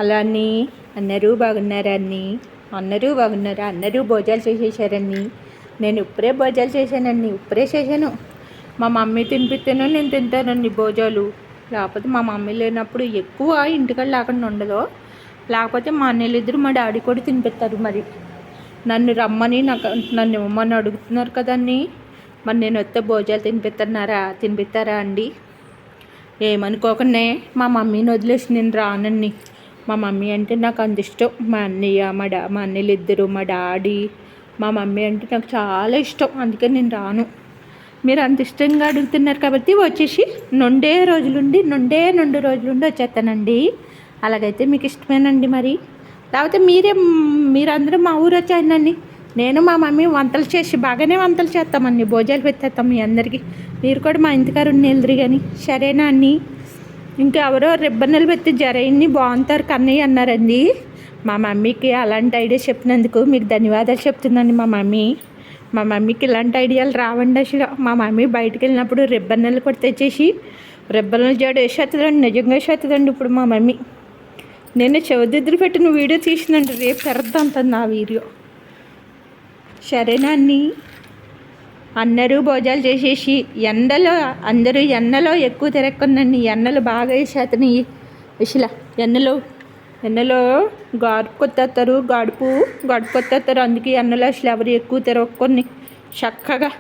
అలా అన్నీ అందరూ బాగున్నారా అన్నీ? అందరూ బాగున్నారా? అందరూ భోజనాలు చేసేసారని నేను ఇప్పుడే భోజనాలు చేశానండి. ఇప్పుడే చేశాను. మా మమ్మీ తినిపిస్తేనే నేను తింటానండి భోజనాలు. లేకపోతే మా మమ్మీ లేనప్పుడు ఎక్కువ ఇంటికాడ లేకుండా ఉండదు. లేకపోతే మా అన్నయ్యలు ఇద్దరు మా డాడీ కూడా తినిపిస్తారు. మరి నన్ను రమ్మని నన్ను ఇవ్వమని అడుగుతున్నారు కదండి. మరి నేను వస్తే భోజనాలు తినిపిస్తారా అండి? ఏమనుకోకనే మా మమ్మీని వదిలేసి నేను రానండి. మా మమ్మీ అంటే నాకు అంత ఇష్టం. మా అన్నయ్య మా అన్నయ్యలు ఇద్దరు, మా డాడీ, మా మమ్మీ అంటే నాకు చాలా ఇష్టం. అందుకే నేను రాను. మీరు అంత ఇష్టంగా అడుగుతున్నారు కాబట్టి వచ్చేసి నుండే రోజులుండి వచ్చేస్తానండి. అలాగైతే మీకు ఇష్టమేనండి. మరి లేకపోతే మీరందరూ మా ఊరు వచ్చేయండి. నేను మా మమ్మీ బాగానే వంటలు చేస్తామండి. భోజనాలు పెట్టేస్తాం మీ అందరికీ. మీరు కూడా మా ఇంటికారు వెళ్దురు కానీ సరేనా అన్నీ? ఇంకా ఎవరో రిబ్బన్నులు పెట్టి జరైన్ని బాగుంటారు కన్నయ్య అన్నారండి. మా మమ్మీకి అలాంటి ఐడియా చెప్పినందుకు మీకు ధన్యవాదాలు చెప్తున్నాను. మా మమ్మీకి ఇలాంటి ఐడియాలు రావండి అసలు. మా మమ్మీ బయటకు వెళ్ళినప్పుడు రిబ్బన్నులు కూడా తెచ్చేసి రిబ్బన్నులు జడ వేసేస్తుందండి. నిజంగా వేసేస్తుందండి. ఇప్పుడు మా మమ్మీ నేను చెవిదిద్దులు పెట్టిన వీడియో తీసిందండి. రేపు పెడతాను నా వీడియో. సరేనా అన్నీ? అందరూ భోజనాలు చేసేసి ఎండలో ఎక్కువ తిరగకుందండి. ఎండలు బాగా వేసేస్తున్నాయి. అసలు ఎండలో గడుపు కొత్తేస్తారు. అందుకే ఎండలో అసలు ఎవరు ఎక్కువ తిరగకొని చక్కగా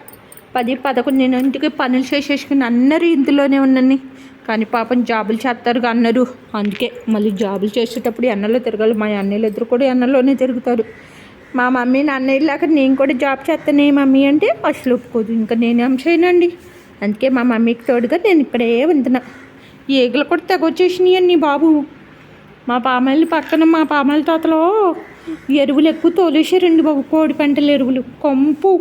10-11 పనులు చేసేసుకుని అందరూ ఇంట్లోనే ఉన్నాను. కానీ పాపం జాబులు చేస్తారు అన్నారు. అందుకే మళ్ళీ జాబులు చేసేటప్పుడు ఎండలో తిరగాలి. మా అన్నయ్యలు ఇద్దరు కూడా ఎండలోనే తిరుగుతారు. మా మమ్మీ అన్నయ్యలాగా నేను కూడా జాబ్ చేస్తానే మమ్మీ అంటే అసలు ఒప్పుకోదు. ఇంకా నేనేం చేయనండి. అందుకే మా మమ్మీకి తోడుగా నేను ఇక్కడే ఉంటున్నా. ఈగలు కూడా తెగొచ్చేసినాయండి బాబు. మా పామాయిల తోటలో ఎరువులు ఎక్కువ తోలేసారండి బాబు. కోడి పంటల ఎరువులు కంపు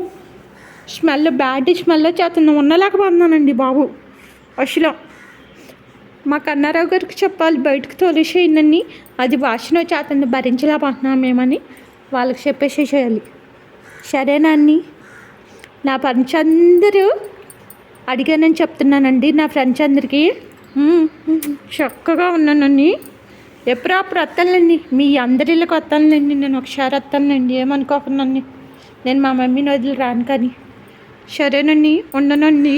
బ్యాడ్ స్మెల్ చేస్తున్నా ఉండలేకపోతున్నానండి బాబు. అసలు మా కన్నారావు గారికి చెప్పాలి బయటకు తోలేసేయండి. అది వాసన వచ్చేస్తుంది భరించలేకపోతున్నాం మేమని వాళ్ళకి చెప్పేసేయాలి. సరేనా అన్నీ? నా ఫ్రెండ్స్ అందరూ అడిగానని చెప్తున్నానండి. నా ఫ్రెండ్స్ అందరికీ చక్కగా ఉన్నానండి. ఎప్పుడప్పుడు వస్తానులేండి. మీ అందరిలోకి వస్తానులేండి. నేను ఒకసారి వస్తానులేండి. ఏమనుకోకున్నాను. నేను మా మమ్మీని వదిలి రాను కానీ. సరేనండి, ఉండనండి.